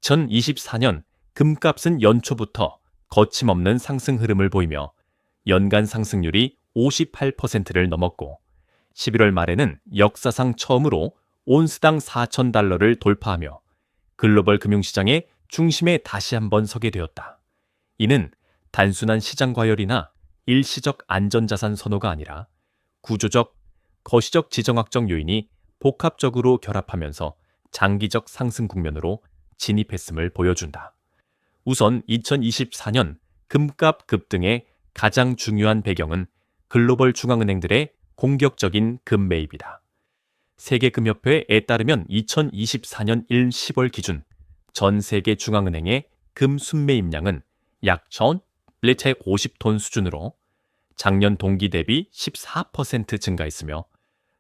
2024년 금값은 연초부터 거침없는 상승 흐름을 보이며 연간 상승률이 58%를 넘었고 11월 말에는 역사상 처음으로 온스당 4,000달러를 돌파하며 글로벌 금융시장의 중심에 다시 한번 서게 되었다. 이는 단순한 시장 과열이나 일시적 안전자산 선호가 아니라 구조적, 거시적 지정학적 요인이 복합적으로 결합하면서 장기적 상승 국면으로 진입했음을 보여준다. 우선 2024년 금값 급등의 가장 중요한 배경은 글로벌 중앙은행들의 공격적인 금 매입이다. 세계금협회에 따르면 2024년 10월 기준 전 세계 중앙은행의 금 순매입량은 약 1,150톤 수준으로 작년 동기 대비 14% 증가했으며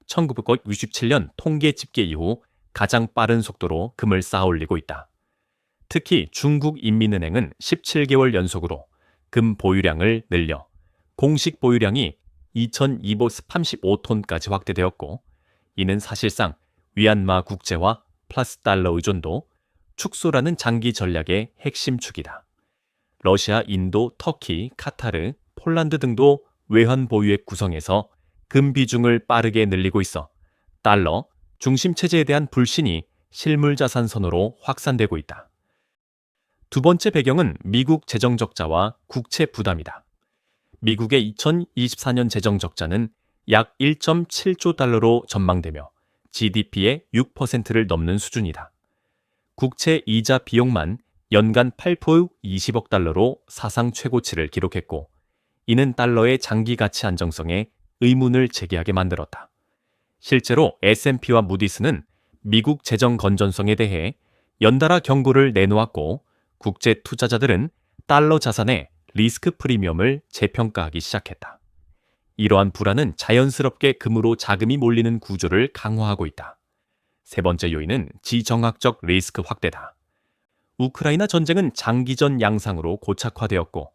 1967년 통계 집계 이후 가장 빠른 속도로 금을 쌓아올리고 있다. 특히 중국인민은행은 17개월 연속으로 금 보유량을 늘려 공식 보유량이 2,235톤까지 확대되었고 이는 사실상 위안마 국제화 플러스 달러 의존도 축소라는 장기 전략의 핵심 축이다. 러시아, 인도, 터키, 카타르, 폴란드 등도 외환 보유액 구성에서 금 비중을 빠르게 늘리고 있어 달러 중심 체제에 대한 불신이 실물 자산 선호로 확산되고 있다. 두 번째 배경은 미국 재정 적자와 국채 부담이다. 미국의 2024년 재정 적자는 약 1.7조 달러로 전망되며 GDP의 6%를 넘는 수준이다. 국채 이자 비용만 연간 820억 달러로 사상 최고치를 기록했고 이는 달러의 장기 가치 안정성에 의문을 제기하게 만들었다. 실제로 S&P와 무디스는 미국 재정 건전성에 대해 연달아 경고를 내놓았고 국제 투자자들은 달러 자산의 리스크 프리미엄을 재평가하기 시작했다. 이러한 불안은 자연스럽게 금으로 자금이 몰리는 구조를 강화하고 있다. 세 번째 요인은 지정학적 리스크 확대다. 우크라이나 전쟁은 장기전 양상으로 고착화되었고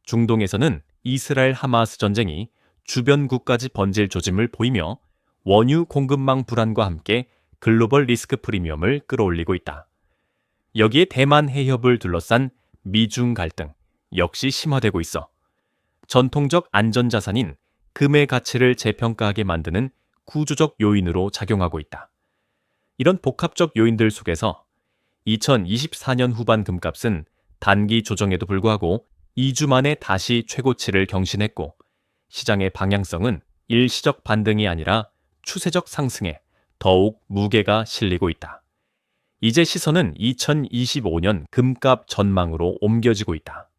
중동에서는 이스라엘 하마스 전쟁이 주변국까지 번질 조짐을 보이며 원유 공급망 불안과 함께 글로벌 리스크 프리미엄을 끌어올리고 있다. 여기에 대만 해협을 둘러싼 미중 갈등 역시 심화되고 있어 전통적 안전자산인 금의 가치를 재평가하게 만드는 구조적 요인으로 작용하고 있다. 이런 복합적 요인들 속에서 2024년 후반 금값은 단기 조정에도 불구하고 2주 만에 다시 최고치를 경신했고 시장의 방향성은 일시적 반등이 아니라 추세적 상승에 더욱 무게가 실리고 있다. 이제 시선은 2025년 금값 전망으로 옮겨지고 있다.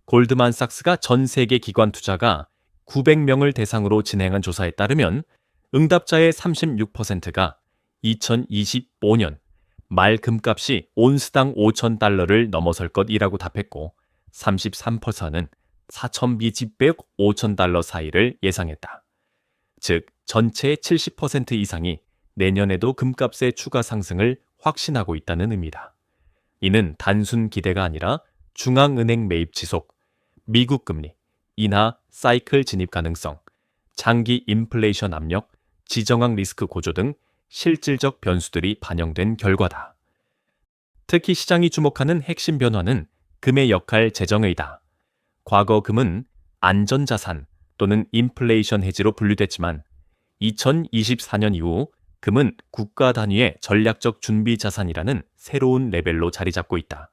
골드만삭스가 전 세계 기관 투자가 900명을 대상으로 진행한 조사에 따르면 응답자의 36%가 2025년 말 금값이 온스당 5,000달러를 넘어설 것이라고 답했고 33%는 4,000BG백 5,000달러 사이를 예상했다. 즉 전체의 70% 이상이 내년에도 금값의 추가 상승을 확신하고 있다는 의미다. 이는 단순 기대가 아니라 중앙은행 매입 지속, 미국 금리, 인하 사이클 진입 가능성, 장기 인플레이션 압력, 지정학 리스크 고조 등 실질적 변수들이 반영된 결과다. 특히 시장이 주목하는 핵심 변화는 금의 역할 재정의이다. 과거 금은 안전자산 또는 인플레이션 해지로 분류됐지만 2024년 이후 금은 국가 단위의 전략적 준비 자산이라는 새로운 레벨로 자리 잡고 있다.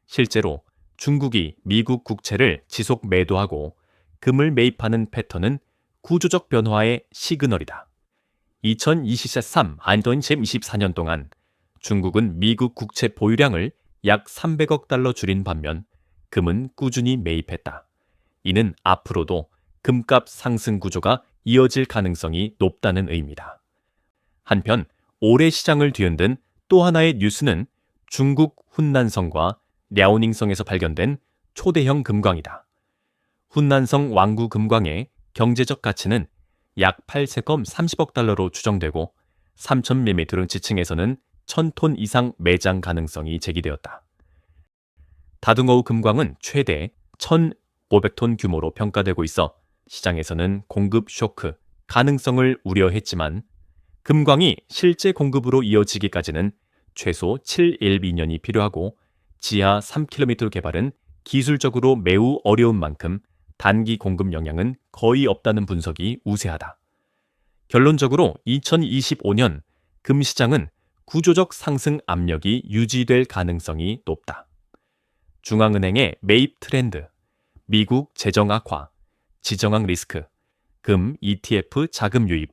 실제로 중국이 미국 국채를 지속 매도하고 금을 매입하는 패턴은 구조적 변화의 시그널이다. 2023 안돈 24년 동안 중국은 미국 국채 보유량을 약 300억 달러 줄인 반면 금은 꾸준히 매입했다. 이는 앞으로도 금값 상승 구조가 이어질 가능성이 높다는 의미다. 한편 올해 시장을 뒤흔든 또 하나의 뉴스는 중국 훈난성과 랴오닝성에서 발견된 초대형 금광이다. 훈난성 왕구 금광의 경제적 가치는 약 8세검 30억 달러로 추정되고 3,000mm 지층에서는 1,000톤 이상 매장 가능성이 제기되었다. 다둥어우 금광은 최대 1,500톤 규모로 평가되고 있어 시장에서는 공급 쇼크 가능성을 우려했지만 금광이 실제 공급으로 이어지기까지는 최소 7-2년이 필요하고 지하 3km 개발은 기술적으로 매우 어려운 만큼 단기 공급 역량은 거의 없다는 분석이 우세하다. 결론적으로 2025년 금 시장은 구조적 상승 압력이 유지될 가능성이 높다. 중앙은행의 매입 트렌드, 미국 재정 악화, 지정학 리스크, 금 ETF 자금 유입,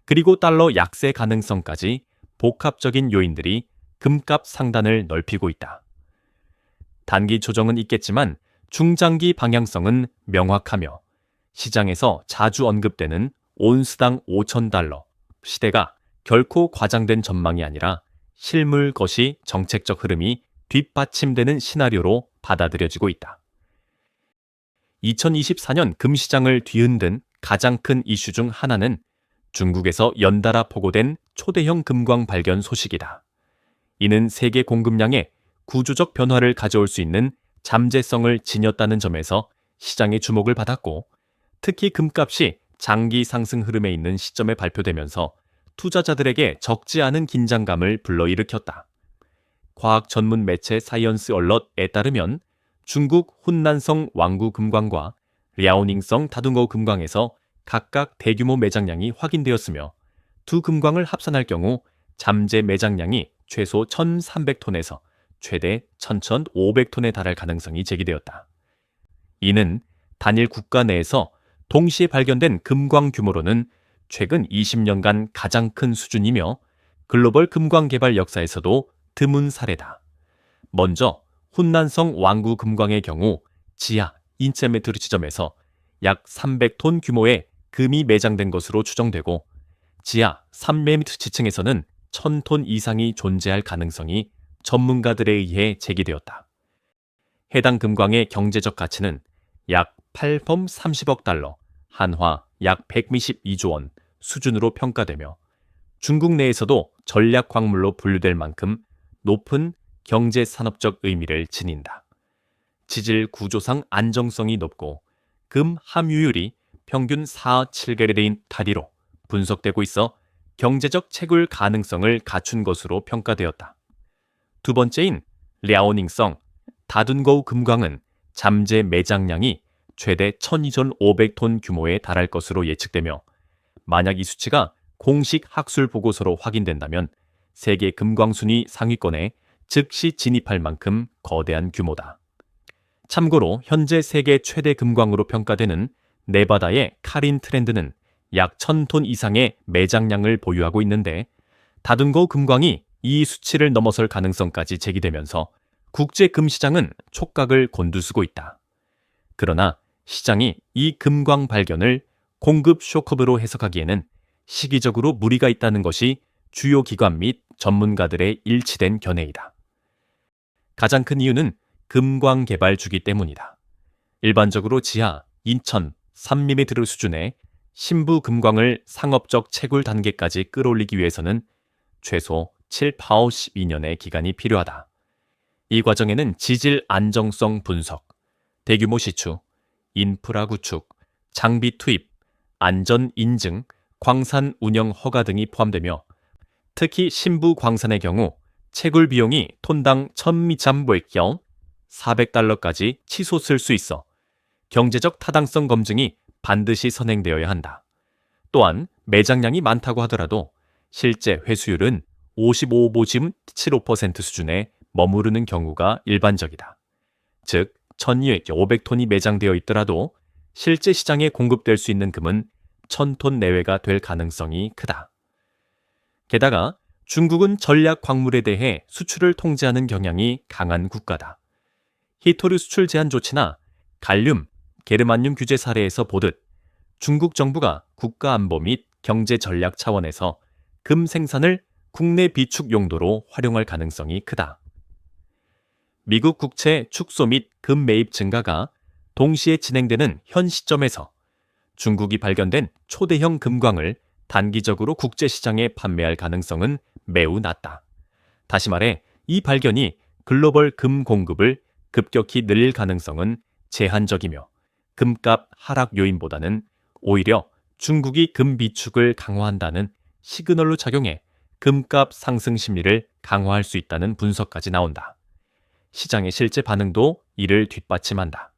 그리고 달러 약세 가능성까지 복합적인 요인들이 금값 상단을 넓히고 있다. 단기 조정은 있겠지만 중장기 방향성은 명확하며 시장에서 자주 언급되는 온스당 5,000달러 시대가 결코 과장된 전망이 아니라 실물 것이 정책적 흐름이 뒷받침되는 시나리오로 받아들여지고 있다. 2024년 금시장을 뒤흔든 가장 큰 이슈 중 하나는 중국에서 연달아 보고된 초대형 금광 발견 소식이다. 이는 세계 공급량에 구조적 변화를 가져올 수 있는 잠재성을 지녔다는 점에서 시장의 주목을 받았고, 특히 금값이 장기 상승 흐름에 있는 시점에 발표되면서 투자자들에게 적지 않은 긴장감을 불러일으켰다. 과학 전문 매체 사이언스 얼럿에 따르면 중국 훈난성 왕구 금광과 랴오닝성 다둥어 금광에서 각각 대규모 매장량이 확인되었으며 두 금광을 합산할 경우 잠재 매장량이 최소 1,300톤에서 최대 1,500톤에 달할 가능성이 제기되었다. 이는 단일 국가 내에서 동시에 발견된 금광 규모로는 최근 20년간 가장 큰 수준이며 글로벌 금광 개발 역사에서도 드문 사례다. 먼저 훈난성 왕구 금광의 경우 지하 2.m 지점에서 약 300톤 규모의 금이 매장된 것으로 추정되고, 지하 3m 지층에서는 1,000톤 이상이 존재할 가능성이 전문가들에 의해 제기되었다. 해당 금광의 경제적 가치는 약 830억 달러, 한화 약 112조 원 수준으로 평가되며 중국 내에서도 전략 광물로 분류될 만큼 높은 경제 산업적 의미를 지닌다. 지질 구조상 안정성이 높고 금 함유율이 평균 4-7개레인 단위로 분석되고 있어 경제적 채굴 가능성을 갖춘 것으로 평가되었다. 두 번째인 랴오닝성 다둔거우 금광은 잠재 매장량이 최대 1,2,500톤 규모에 달할 것으로 예측되며, 만약 이 수치가 공식 학술 보고서로 확인된다면 세계 금광 순위 상위권에 즉시 진입할 만큼 거대한 규모다. 참고로 현재 세계 최대 금광으로 평가되는 네바다의 카린 트렌드는 약 1,000톤 이상의 매장량을 보유하고 있는데, 다둔거우 금광이 이 수치를 넘어설 가능성까지 제기되면서 국제 금시장은 촉각을 곤두쓰고 있다. 그러나 시장이 이 금광 발견을 공급 쇼크로 해석하기에는 시기적으로 무리가 있다는 것이 주요 기관 및 전문가들의 일치된 견해이다. 가장 큰 이유는 금광 개발 주기 때문이다. 일반적으로 지하 2,003mm 수준의 신부 금광을 상업적 채굴 단계까지 끌어올리기 위해서는 최소 7-12년의 기간이 필요하다. 이 과정에는 지질 안정성 분석, 대규모 시추, 인프라 구축, 장비 투입, 안전 인증, 광산 운영 허가 등이 포함되며, 특히 신부 광산의 경우 채굴 비용이 톤당 1,000미참보액경 400달러까지 치솟을 수 있어 경제적 타당성 검증이 반드시 선행되어야 한다. 또한 매장량이 많다고 하더라도 실제 회수율은 55-75% 수준에 머무르는 경우가 일반적이다. 즉 1,200톤이 매장되어 있더라도 실제 시장에 공급될 수 있는 금은 1,000톤 내외가 될 가능성이 크다. 게다가 중국은 전략 광물에 대해 수출을 통제하는 경향이 강한 국가다. 히토류 수출 제한 조치나 갈륨, 게르마늄 규제 사례에서 보듯 중국 정부가 국가 안보 및 경제 전략 차원에서 금 생산을 국내 비축 용도로 활용할 가능성이 크다. 미국 국채 축소 및 금 매입 증가가 동시에 진행되는 현 시점에서 중국이 발견된 초대형 금광을 단기적으로 국제시장에 판매할 가능성은 매우 낮다. 다시 말해 이 발견이 글로벌 금 공급을 급격히 늘릴 가능성은 제한적이며, 금값 하락 요인보다는 오히려 중국이 금 비축을 강화한다는 시그널로 작용해 금값 상승 심리를 강화할 수 있다는 분석까지 나온다. 시장의 실제 반응도 이를 뒷받침한다.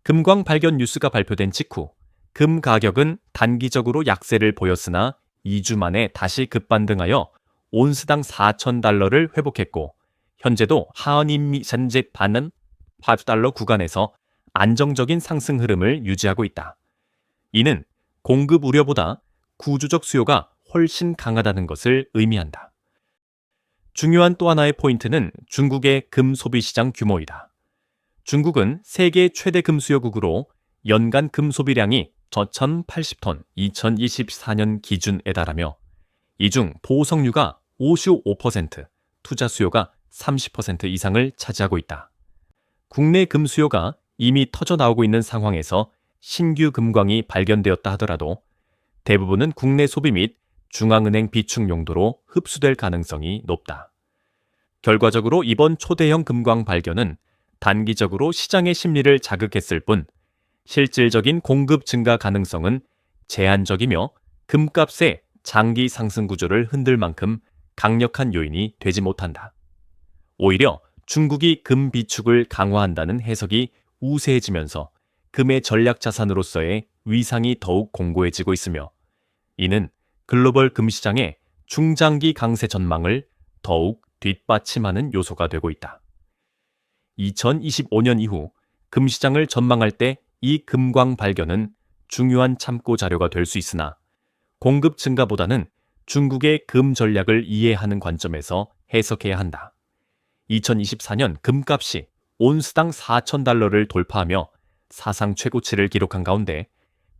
금광 발견 뉴스가 발표된 직후 금 가격은 단기적으로 약세를 보였으나 2주 만에 다시 급반등하여 온스당 4,000달러를 회복했고 현재도 하원인미 산재 반은 8달러 구간에서 안정적인 상승 흐름을 유지하고 있다. 이는 공급 우려보다 구조적 수요가 훨씬 강하다는 것을 의미한다. 중요한 또 하나의 포인트는 중국의 금 소비 시장 규모이다. 중국은 세계 최대 금 수요국으로 연간 금 소비량이 1,080톤 2024년 기준에 달하며 이 중 보석류가 55%, 투자 수요가 30% 이상을 차지하고 있다. 국내 금 수요가 이미 터져 나오고 있는 상황에서 신규 금광이 발견되었다 하더라도 대부분은 국내 소비 및 중앙은행 비축 용도로 흡수될 가능성이 높다. 결과적으로 이번 초대형 금광 발견은 단기적으로 시장의 심리를 자극했을 뿐 실질적인 공급 증가 가능성은 제한적이며 금값의 장기 상승 구조를 흔들 만큼 강력한 요인이 되지 못한다. 오히려 중국이 금 비축을 강화한다는 해석이 우세해지면서 금의 전략 자산으로서의 위상이 더욱 공고해지고 있으며 이는 글로벌 금시장의 중장기 강세 전망을 더욱 뒷받침하는 요소가 되고 있다. 2025년 이후 금시장을 전망할 때 이 금광 발견은 중요한 참고 자료가 될 수 있으나 공급 증가보다는 중국의 금 전략을 이해하는 관점에서 해석해야 한다. 2024년 금값이 온스당 4,000달러를 돌파하며 사상 최고치를 기록한 가운데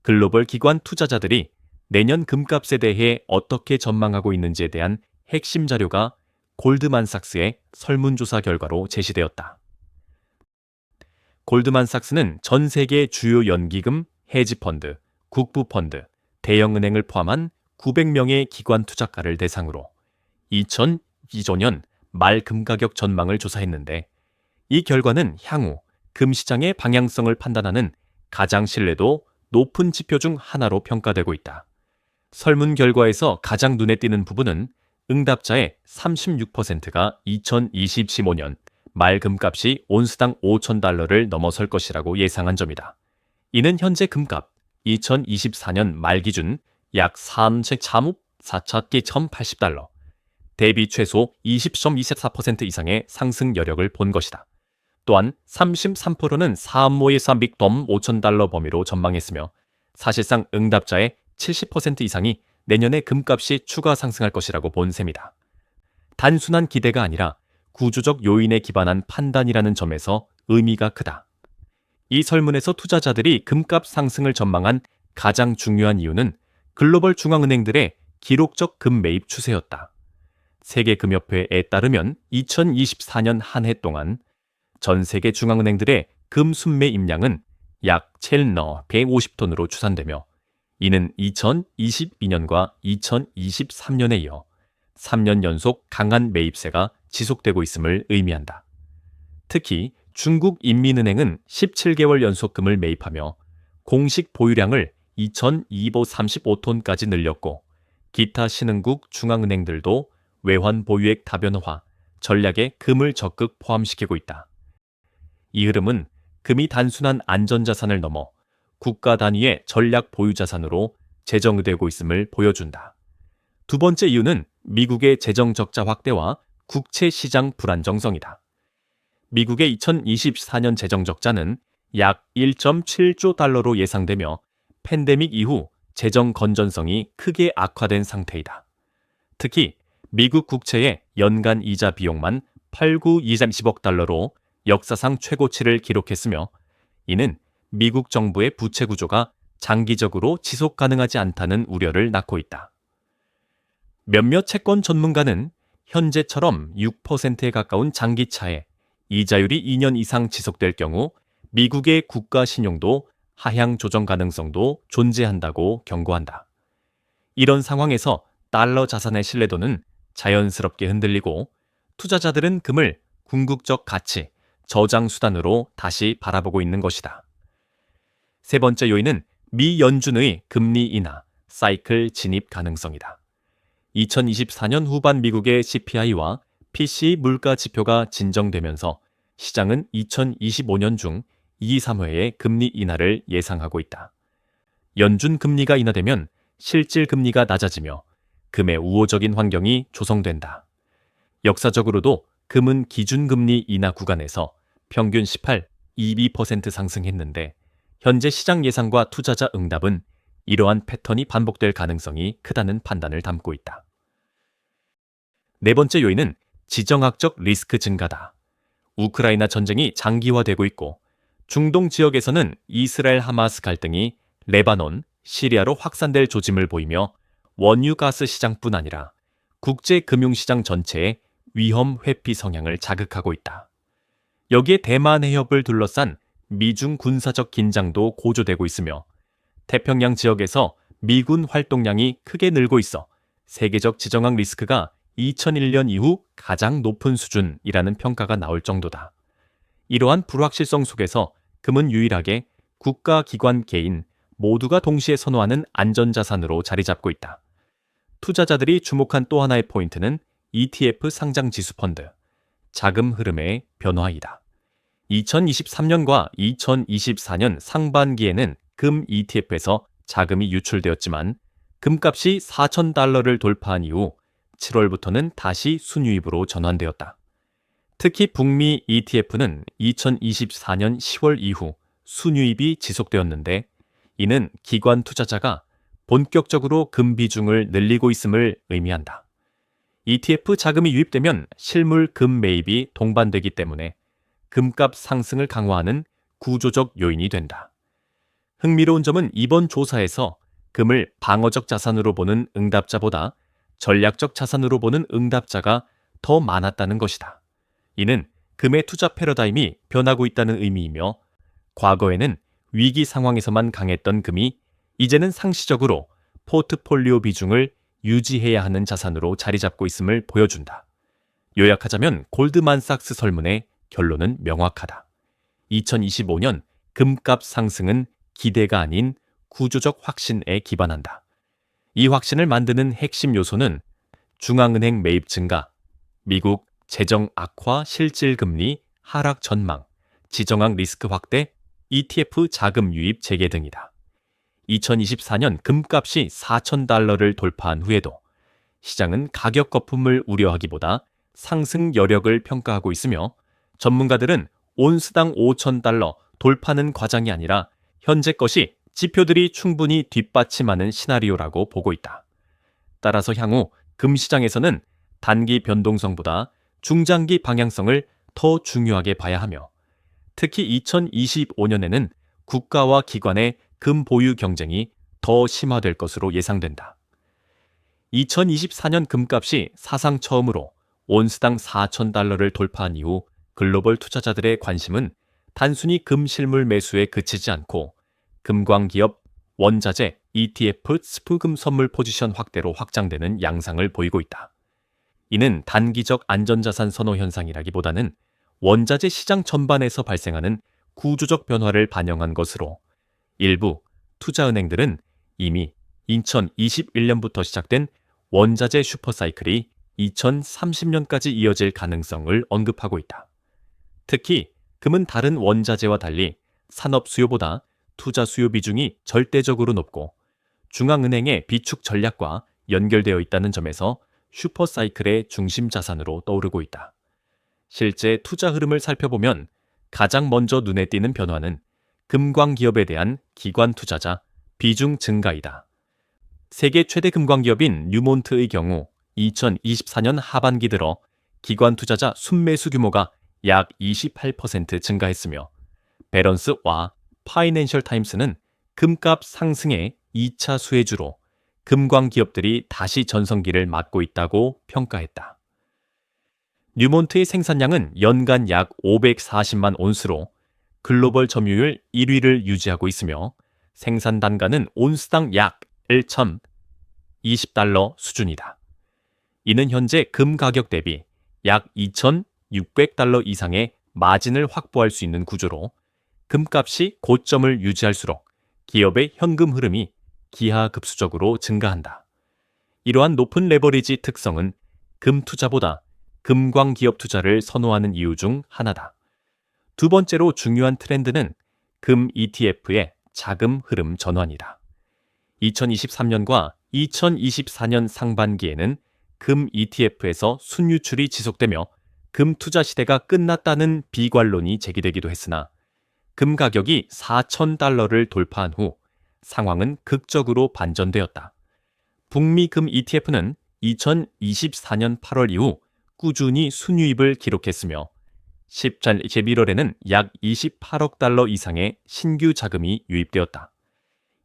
글로벌 기관 투자자들이 내년 금값에 대해 어떻게 전망하고 있는지에 대한 핵심 자료가 골드만삭스의 설문조사 결과로 제시되었다. 골드만삭스는 전 세계 주요 연기금, 헤지펀드, 국부펀드, 대형은행을 포함한 900명의 기관 투자가를 대상으로 2025년 말 금가격 전망을 조사했는데 이 결과는 향후 금시장의 방향성을 판단하는 가장 신뢰도 높은 지표 중 하나로 평가되고 있다. 설문 결과에서 가장 눈에 띄는 부분은 응답자의 36%가 2025년 말 금값이 온스당 5,000달러를 넘어설 것이라고 예상한 점이다. 이는 현재 금값 2024년 말 기준 약 4,480달러, 대비 최소 20.24% 이상의 상승 여력을 본 것이다. 또한 33%는 사암모의 믹돔 5,000달러 범위로 전망했으며 사실상 응답자의 70% 이상이 내년에 금값이 추가 상승할 것이라고 본 셈이다. 단순한 기대가 아니라 구조적 요인에 기반한 판단이라는 점에서 의미가 크다. 이 설문에서 투자자들이 금값 상승을 전망한 가장 중요한 이유는 글로벌 중앙은행들의 기록적 금 매입 추세였다. 세계금협회에 따르면 2024년 한 해 동안 전 세계 중앙은행들의 금 순매 입량은 약 150톤으로 추산되며 이는 2022년과 2023년에 이어 3년 연속 강한 매입세가 지속되고 있음을 의미한다. 특히 중국 인민은행은 17개월 연속 금을 매입하며 공식 보유량을 2,235톤까지 늘렸고 기타 신흥국 중앙은행들도 외환 보유액 다변화 전략에 금을 적극 포함시키고 있다. 이 흐름은 금이 단순한 안전자산을 넘어 국가 단위의 전략 보유자산으로 재정되고 있음을 보여준다. 두 번째 이유는 미국의 재정 적자 확대와 국채 시장 불안정성이다. 미국의 2024년 재정 적자는 약 1.7조 달러로 예상되며 팬데믹 이후 재정 건전성이 크게 악화된 상태이다. 특히 미국 국채의 연간 이자 비용만 8,920억 달러로 역사상 최고치를 기록했으며 이는 미국 정부의 부채 구조가 장기적으로 지속 가능하지 않다는 우려를 낳고 있다. 몇몇 채권 전문가는 현재처럼 6%에 가까운 장기차에 이자율이 2년 이상 지속될 경우 미국의 국가 신용도 하향 조정 가능성도 존재한다고 경고한다. 이런 상황에서 달러 자산의 신뢰도는 자연스럽게 흔들리고 투자자들은 금을 궁극적 가치, 저장 수단으로 다시 바라보고 있는 것이다. 세 번째 요인은 미 연준의 금리 인하, 사이클 진입 가능성이다. 2024년 후반 미국의 CPI와 PCE 물가 지표가 진정되면서 시장은 2025년 중 2, 3회의 금리 인하를 예상하고 있다. 연준 금리가 인하되면 실질 금리가 낮아지며 금의 우호적인 환경이 조성된다. 역사적으로도 금은 기준금리 인하 구간에서 평균 18, 22% 상승했는데 현재 시장 예상과 투자자 응답은 이러한 패턴이 반복될 가능성이 크다는 판단을 담고 있다. 네 번째 요인은 지정학적 리스크 증가다. 우크라이나 전쟁이 장기화되고 있고 중동 지역에서는 이스라엘 하마스 갈등이 레바논, 시리아로 확산될 조짐을 보이며 원유 가스 시장뿐 아니라 국제 금융시장 전체의 위험 회피 성향을 자극하고 있다. 여기에 대만 해협을 둘러싼 미중 군사적 긴장도 고조되고 있으며 태평양 지역에서 미군 활동량이 크게 늘고 있어 세계적 지정학 리스크가 2001년 이후 가장 높은 수준이라는 평가가 나올 정도다. 이러한 불확실성 속에서 금은 유일하게 국가, 기관, 개인 모두가 동시에 선호하는 안전자산으로 자리 잡고 있다. 투자자들이 주목한 또 하나의 포인트는 ETF 상장 지수 펀드, 자금 흐름의 변화이다. 2023년과 2024년 상반기에는 금 ETF에서 자금이 유출되었지만 금값이 $4,000를 돌파한 이후 7월부터는 다시 순유입으로 전환되었다. 특히 북미 ETF는 2024년 10월 이후 순유입이 지속되었는데 이는 기관 투자자가 본격적으로 금 비중을 늘리고 있음을 의미한다. ETF 자금이 유입되면 실물 금 매입이 동반되기 때문에 금값 상승을 강화하는 구조적 요인이 된다. 흥미로운 점은 이번 조사에서 금을 방어적 자산으로 보는 응답자보다 전략적 자산으로 보는 응답자가 더 많았다는 것이다. 이는 금의 투자 패러다임이 변하고 있다는 의미이며 과거에는 위기 상황에서만 강했던 금이 이제는 상시적으로 포트폴리오 비중을 유지해야 하는 자산으로 자리 잡고 있음을 보여준다. 요약하자면 골드만삭스 설문의 결론은 명확하다. 2025년 금값 상승은 기대가 아닌 구조적 확신에 기반한다. 이 확신을 만드는 핵심 요소는 중앙은행 매입 증가, 미국 재정 악화 실질 금리 하락 전망, 지정학 리스크 확대, ETF 자금 유입 재개 등이다. 2024년 금값이 $4,000를 돌파한 후에도 시장은 가격 거품을 우려하기보다 상승 여력을 평가하고 있으며 전문가들은 온스당 $5,000 돌파는 과장이 아니라 현재 것이 지표들이 충분히 뒷받침하는 시나리오라고 보고 있다. 따라서 향후 금시장에서는 단기 변동성보다 중장기 방향성을 더 중요하게 봐야 하며 특히 2025년에는 국가와 기관의 금 보유 경쟁이 더 심화될 것으로 예상된다. 2024년 금값이 사상 처음으로 온스당 $4,000를 돌파한 이후 글로벌 투자자들의 관심은 단순히 금 실물 매수에 그치지 않고 금광기업, 원자재, ETF 스프금 선물 포지션 확대로 확장되는 양상을 보이고 있다. 이는 단기적 안전자산 선호 현상이라기보다는 원자재 시장 전반에서 발생하는 구조적 변화를 반영한 것으로 일부 투자은행들은 이미 2021년부터 시작된 원자재 슈퍼사이클이 2030년까지 이어질 가능성을 언급하고 있다. 특히 금은 다른 원자재와 달리 산업 수요보다 투자 수요 비중이 절대적으로 높고 중앙은행의 비축 전략과 연결되어 있다는 점에서 슈퍼사이클의 중심 자산으로 떠오르고 있다. 실제 투자 흐름을 살펴보면 가장 먼저 눈에 띄는 변화는 금광기업에 대한 기관 투자자 비중 증가이다. 세계 최대 금광기업인 뉴몬트의 경우 2024년 하반기 들어 기관 투자자 순매수 규모가 약 28% 증가했으며 배런스와 파이낸셜 타임스는 금값 상승의 2차 수혜주로 금광기업들이 다시 전성기를 맞고 있다고 평가했다. 뉴몬트의 생산량은 연간 약 540만 온스로 글로벌 점유율 1위를 유지하고 있으며 생산 단가는 온스당 약 $1,020 수준이다. 이는 현재 금 가격 대비 약 $2,600 이상의 마진을 확보할 수 있는 구조로 금값이 고점을 유지할수록 기업의 현금 흐름이 기하급수적으로 증가한다. 이러한 높은 레버리지 특성은 금 투자보다 금광 기업 투자를 선호하는 이유 중 하나다. 두 번째로 중요한 트렌드는 금 ETF의 자금 흐름 전환이다. 2023년과 2024년 상반기에는 금 ETF에서 순유출이 지속되며 금 투자 시대가 끝났다는 비관론이 제기되기도 했으나 금 가격이 $4,000를 돌파한 후 상황은 극적으로 반전되었다. 북미 금 ETF는 2024년 8월 이후 꾸준히 순유입을 기록했으며 11월에는 약 $28억 이상의 신규 자금이 유입되었다.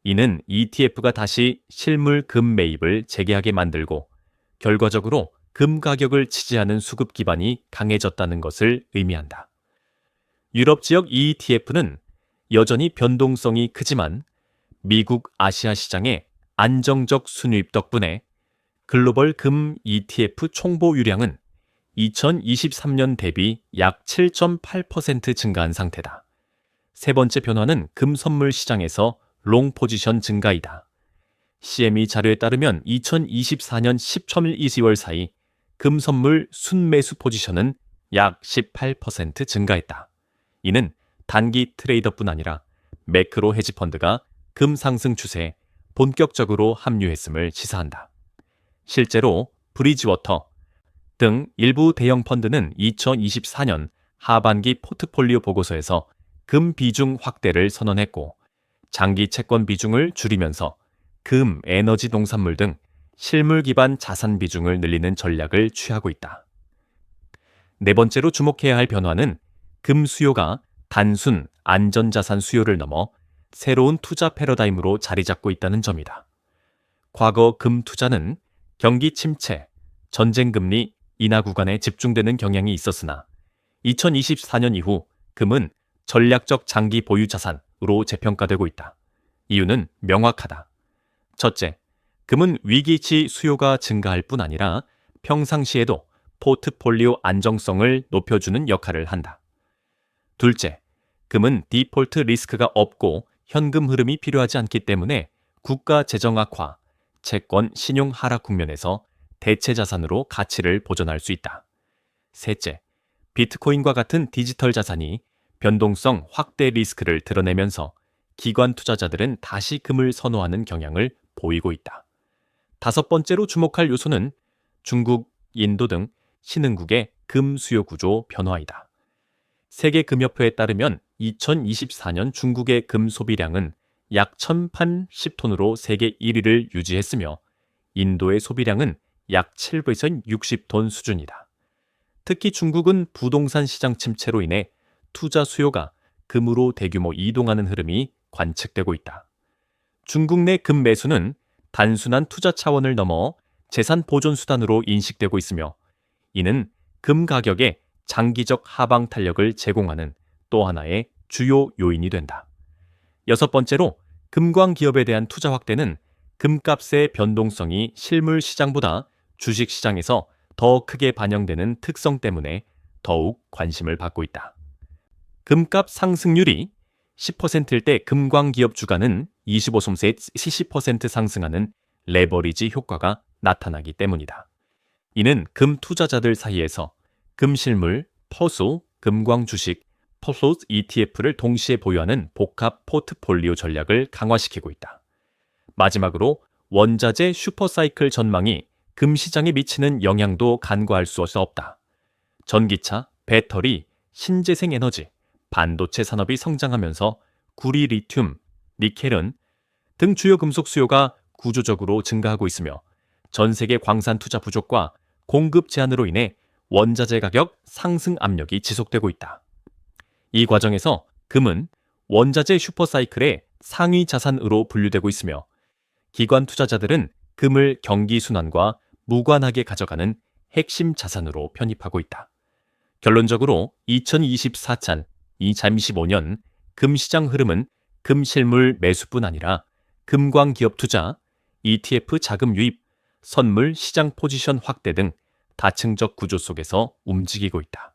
이는 ETF가 다시 실물 금 매입을 재개하게 만들고 결과적으로 금 가격을 지지하는 수급 기반이 강해졌다는 것을 의미한다. 유럽 지역 ETF는 여전히 변동성이 크지만 미국 아시아 시장의 안정적 순유입 덕분에 글로벌 금 ETF 총보유량은 2023년 대비 약 7.8% 증가한 상태다. 세 번째 변화는 금 선물 시장에서 롱 포지션 증가이다. CME 자료에 따르면 2024년 10.12월 사이 금 선물 순매수 포지션은 약 18% 증가했다. 이는 단기 트레이더뿐 아니라 매크로 헤지펀드가 금 상승 추세에 본격적으로 합류했음을 시사한다. 실제로 브리지워터 등 일부 대형 펀드는 2024년 하반기 포트폴리오 보고서에서 금 비중 확대를 선언했고 장기 채권 비중을 줄이면서 금, 에너지, 농산물 등 실물 기반 자산 비중을 늘리는 전략을 취하고 있다. 네 번째로 주목해야 할 변화는 금 수요가 단순 안전자산 수요를 넘어 새로운 투자 패러다임으로 자리 잡고 있다는 점이다. 과거 금 투자는 경기 침체, 전쟁 금리 인하 구간에 집중되는 경향이 있었으나 2024년 이후 금은 전략적 장기 보유 자산으로 재평가되고 있다. 이유는 명확하다. 첫째, 금은 위기치 수요가 증가할 뿐 아니라 평상시에도 포트폴리오 안정성을 높여주는 역할을 한다. 둘째, 금은 디폴트 리스크가 없고 현금 흐름이 필요하지 않기 때문에 국가 재정 악화, 채권 신용 하락 국면에서 대체 자산으로 가치를 보존할 수 있다. 셋째, 비트코인과 같은 디지털 자산이 변동성 확대 리스크를 드러내면서 기관 투자자들은 다시 금을 선호하는 경향을 보이고 있다. 다섯 번째로 주목할 요소는 중국, 인도 등 신흥국의 금 수요 구조 변화이다. 세계금협회에 따르면 2024년 중국의 금 소비량은 약 1,080톤으로 세계 1위를 유지했으며 인도의 소비량은 약 7에서 60톤 수준이다. 특히 중국은 부동산 시장 침체로 인해 투자 수요가 금으로 대규모 이동하는 흐름이 관측되고 있다. 중국 내 금 매수는 단순한 투자 차원을 넘어 재산 보존 수단으로 인식되고 있으며 이는 금 가격에 장기적 하방 탄력을 제공하는 또 하나의 주요 요인이 된다. 여섯 번째로 금광 기업에 대한 투자 확대는 금값의 변동성이 실물 시장보다 주식 시장에서 더 크게 반영되는 특성 때문에 더욱 관심을 받고 있다. 금값 상승률이 10%일 때 금광 기업 주가는 25som수에 70% 상승하는 레버리지 효과가 나타나기 때문이다. 이는 금 투자자들 사이에서 금실물, 퍼수, 금광 주식, 퍼슬 ETF를 동시에 보유하는 복합 포트폴리오 전략을 강화시키고 있다. 마지막으로 원자재 슈퍼사이클 전망이 금 시장에 미치는 영향도 간과할 수 없다. 전기차, 배터리, 신재생 에너지, 반도체 산업이 성장하면서 구리, 리튬, 니켈은 등 주요 금속 수요가 구조적으로 증가하고 있으며 전 세계 광산 투자 부족과 공급 제한으로 인해 원자재 가격 상승 압력이 지속되고 있다. 이 과정에서 금은 원자재 슈퍼사이클의 상위 자산으로 분류되고 있으며 기관 투자자들은 금을 경기 순환과 무관하게 가져가는 핵심 자산으로 편입하고 있다. 결론적으로 2024-2025년 금시장 흐름은 금실물 매수뿐 아니라 금광 기업 투자, ETF 자금 유입, 선물 시장 포지션 확대 등 다층적 구조 속에서 움직이고 있다.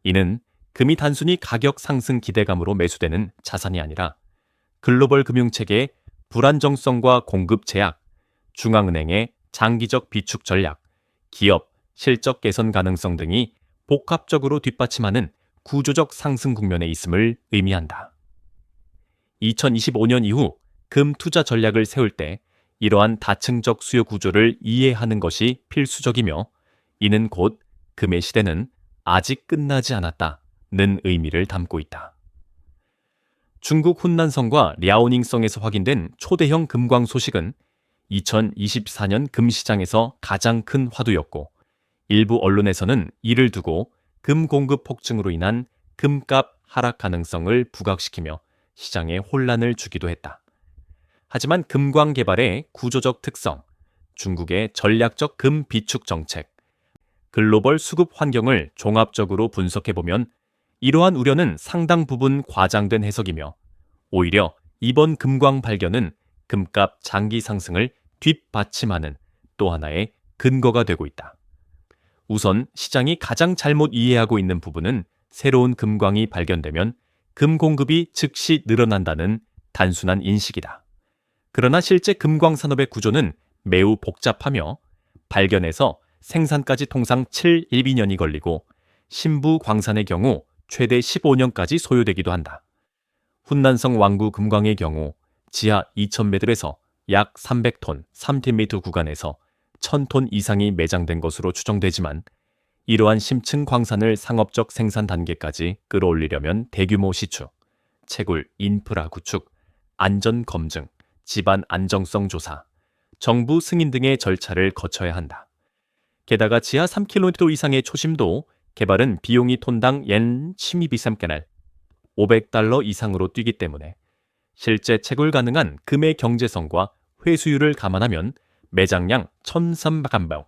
이는 금이 단순히 가격 상승 기대감으로 매수되는 자산이 아니라 글로벌 금융체계의 불안정성과 공급 제약, 중앙은행의 장기적 비축 전략, 기업, 실적 개선 가능성 등이 복합적으로 뒷받침하는 구조적 상승 국면에 있음을 의미한다. 2025년 이후 금 투자 전략을 세울 때 이러한 다층적 수요 구조를 이해하는 것이 필수적이며, 이는 곧 금의 시대는 아직 끝나지 않았다는 의미를 담고 있다. 중국 훈난성과 랴오닝성에서 확인된 초대형 금광 소식은 2024년 금시장에서 가장 큰 화두였고, 일부 언론에서는 이를 두고 금 공급 폭증으로 인한 금값 하락 가능성을 부각시키며 시장에 혼란을 주기도 했다. 하지만 금광 개발의 구조적 특성, 중국의 전략적 금 비축 정책, 글로벌 수급 환경을 종합적으로 분석해보면 이러한 우려는 상당 부분 과장된 해석이며, 오히려 이번 금광 발견은 금값 장기 상승을 뒷받침하는 또 하나의 근거가 되고 있다. 우선 시장이 가장 잘못 이해하고 있는 부분은 새로운 금광이 발견되면 금 공급이 즉시 늘어난다는 단순한 인식이다. 그러나 실제 금광 산업의 구조는 매우 복잡하며 발견에서 생산까지 통상 7-12년이 걸리고 신부 광산의 경우 최대 15년까지 소요되기도 한다. 훈난성 왕구 금광의 경우 지하 2000m에서 약 300톤 3m 구간에서 1000톤 이상이 매장된 것으로 추정되지만, 이러한 심층 광산을 상업적 생산 단계까지 끌어올리려면 대규모 시추, 채굴, 인프라 구축, 안전 검증, 집안 안정성 조사, 정부 승인 등의 절차를 거쳐야 한다. 게다가 지하 3km 이상의 초심도 개발은 비용이 톤당 옌 취미비삼깨날 $500 이상으로 뛰기 때문에 실제 채굴 가능한 금의 경제성과 회수율을 감안하면 매장량 1,300만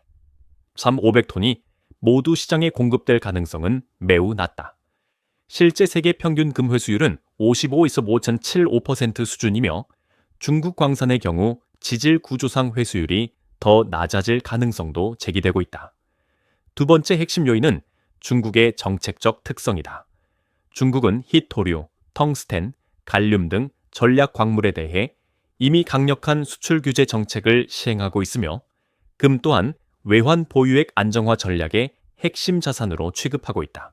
3,500톤이 모두 시장에 공급될 가능성은 매우 낮다. 실제 세계 평균 금 회수율은 55에서 5.75% 수준이며, 중국 광산의 경우 지질 구조상 회수율이 더 낮아질 가능성도 제기되고 있다. 두 번째 핵심 요인은 중국의 정책적 특성이다. 중국은 히토류, 텅스텐, 갈륨 등 전략 광물에 대해 이미 강력한 수출 규제 정책을 시행하고 있으며, 금 또한 외환 보유액 안정화 전략의 핵심 자산으로 취급하고 있다.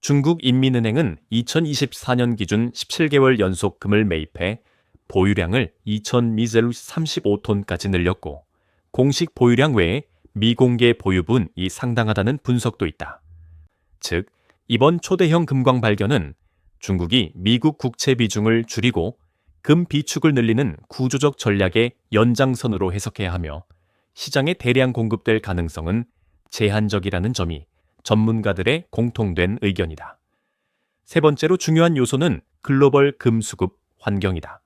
중국 인민은행은 2024년 기준 17개월 연속 금을 매입해 보유량을 2,035톤까지 늘렸고, 공식 보유량 외에 미공개 보유분이 상당하다는 분석도 있다. 즉, 이번 초대형 금광 발견은 중국이 미국 국채 비중을 줄이고 금 비축을 늘리는 구조적 전략의 연장선으로 해석해야 하며, 시장에 대량 공급될 가능성은 제한적이라는 점이 전문가들의 공통된 의견이다. 세 번째로 중요한 요소는 글로벌 금 수급 환경이다.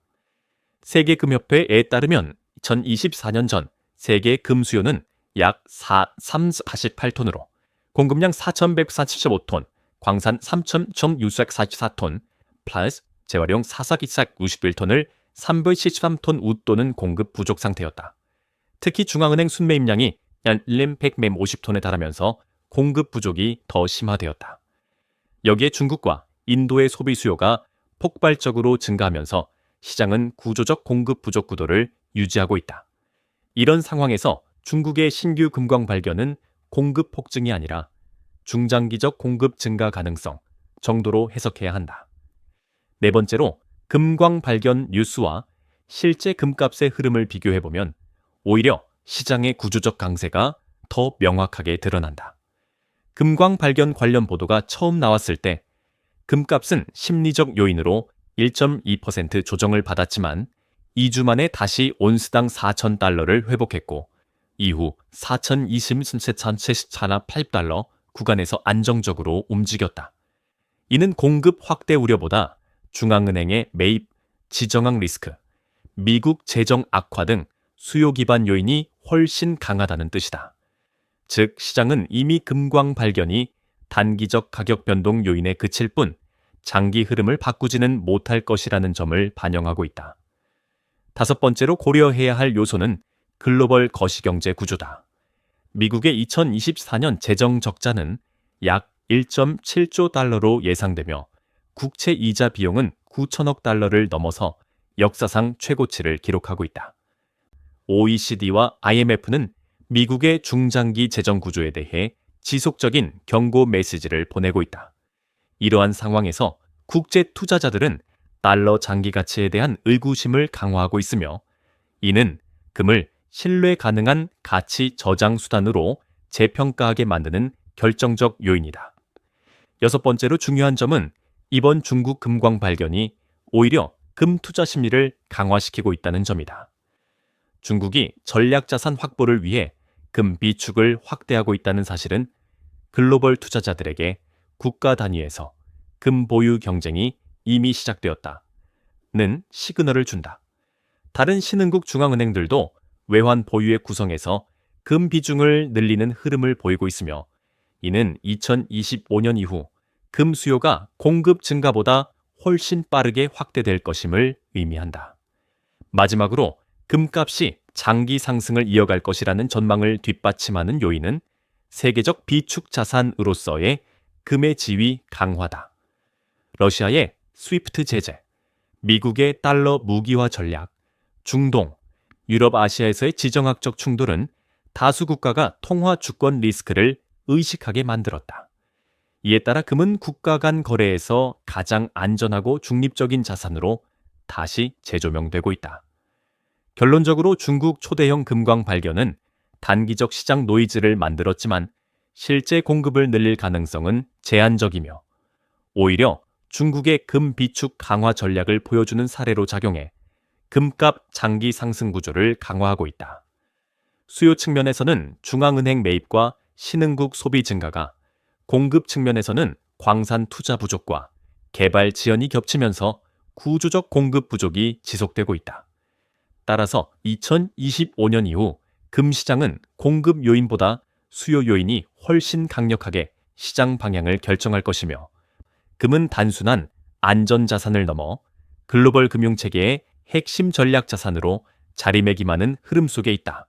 세계금협회에 따르면 2024년 전 세계 금 수요는 약 348톤으로 공급량 4,145톤, 광산 3,644톤, 플러스 재활용 사삭이삭 91톤을 373톤 웃도는 공급 부족 상태였다. 특히 중앙은행 순매입량이 약 150톤에 달하면서 공급 부족이 더 심화되었다. 여기에 중국과 인도의 소비 수요가 폭발적으로 증가하면서 시장은 구조적 공급 부족 구도를 유지하고 있다. 이런 상황에서 중국의 신규 금광 발견은 공급 폭증이 아니라 중장기적 공급 증가 가능성 정도로 해석해야 한다. 네 번째로 금광 발견 뉴스와 실제 금값의 흐름을 비교해보면 오히려 시장의 구조적 강세가 더 명확하게 드러난다. 금광 발견 관련 보도가 처음 나왔을 때 금값은 심리적 요인으로 1.2% 조정을 받았지만 2주 만에 다시 온스당 $4,000를 회복했고, 이후 4,023.8달러 구간에서 안정적으로 움직였다. 이는 공급 확대 우려보다 중앙은행의 매입, 지정학 리스크, 미국 재정 악화 등 수요 기반 요인이 훨씬 강하다는 뜻이다. 즉, 시장은 이미 금광 발견이 단기적 가격 변동 요인에 그칠 뿐 장기 흐름을 바꾸지는 못할 것이라는 점을 반영하고 있다. 다섯 번째로 고려해야 할 요소는 글로벌 거시경제 구조다. 미국의 2024년 재정 적자는 약 1.7조 달러로 예상되며 국채 이자 비용은 $9,000억 달러를 넘어서 역사상 최고치를 기록하고 있다. OECD와 IMF는 미국의 중장기 재정 구조에 대해 지속적인 경고 메시지를 보내고 있다. 이러한 상황에서 국제 투자자들은 달러 장기 가치에 대한 의구심을 강화하고 있으며, 이는 금을 신뢰 가능한 가치 저장 수단으로 재평가하게 만드는 결정적 요인이다. 여섯 번째로 중요한 점은 이번 중국 금광 발견이 오히려 금 투자 심리를 강화시키고 있다는 점이다. 중국이 전략자산 확보를 위해 금 비축을 확대하고 있다는 사실은 글로벌 투자자들에게 국가 단위에서 금 보유 경쟁이 이미 시작되었다는 시그널을 준다. 다른 신흥국 중앙은행들도 외환 보유의 구성에서 금 비중을 늘리는 흐름을 보이고 있으며, 이는 2025년 이후 금 수요가 공급 증가보다 훨씬 빠르게 확대될 것임을 의미한다. 마지막으로 금값이 장기 상승을 이어갈 것이라는 전망을 뒷받침하는 요인은 세계적 비축 자산으로서의 금의 지위 강화다. 러시아의 스위프트 제재, 미국의 달러 무기화 전략, 중동, 유럽, 아시아에서의 지정학적 충돌은 다수 국가가 통화 주권 리스크를 의식하게 만들었다. 이에 따라 금은 국가 간 거래에서 가장 안전하고 중립적인 자산으로 다시 재조명되고 있다. 결론적으로 중국 초대형 금광 발견은 단기적 시장 노이즈를 만들었지만 실제 공급을 늘릴 가능성은 제한적이며, 오히려 중국의 금 비축 강화 전략을 보여주는 사례로 작용해 금값 장기 상승 구조를 강화하고 있다. 수요 측면에서는 중앙은행 매입과 신흥국 소비 증가가, 공급 측면에서는 광산 투자 부족과 개발 지연이 겹치면서 구조적 공급 부족이 지속되고 있다. 따라서 2025년 이후 금 시장은 공급 요인보다 수요 요인이 훨씬 강력하게 시장 방향을 결정할 것이며, 금은 단순한 안전 자산을 넘어 글로벌 금융체계의 핵심 전략 자산으로 자리매김하는 흐름 속에 있다.